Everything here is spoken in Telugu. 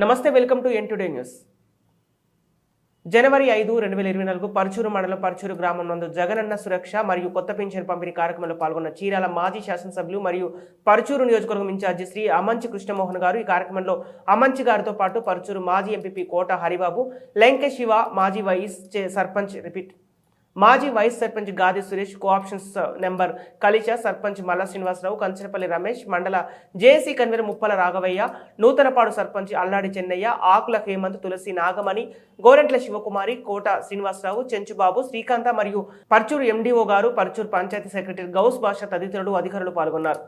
నమస్తే, welcome to N today news. జనవరి 5, 2024 పరుచూరు మండలం పరుచూరు గ్రామం నందు జగనన్న సురక్ష మరియు కొత్త పింఛన్ పంపిణీ కార్యక్రమంలో పాల్గొన్న చీరాల మాజీ శాసనసభ్యులు మరియు పరుచూరు నియోజకవర్గం ఇన్ఛార్జి శ్రీ అమంచి కృష్ణమోహన్ గారు. ఈ కార్యక్రమంలో అమంచి గారితో పాటు పరుచూరు మాజీ ఎంపీపీ కోట హరిబాబు, లెంకె శివ, మాజీ వైస్ సర్పంచ్ గాది సురేష్, కోఆప్షన్స్ నెంబర్ కలిచ, సర్పంచ్ మల్ల శ్రీనివాసరావు, కంచనపల్లి రమేష్, మండల జేఏసీ కన్వీనర్ ముప్పల రాఘవయ్య, నూతనపాడు సర్పంచ్ అల్లాడి చెన్నయ్య, ఆకుల హేమంత్, తులసి నాగమణి, గోరెంట్ల శివకుమారి, కోట శ్రీనివాసరావు, చెంచుబాబు, శ్రీకాంత మరియు పర్చూరు ఎండీఓ గారు, పర్చూరు పంచాయతీ సెక్రటరీ గౌస్ భాష తదితరులు అధికారులు పాల్గొన్నారు.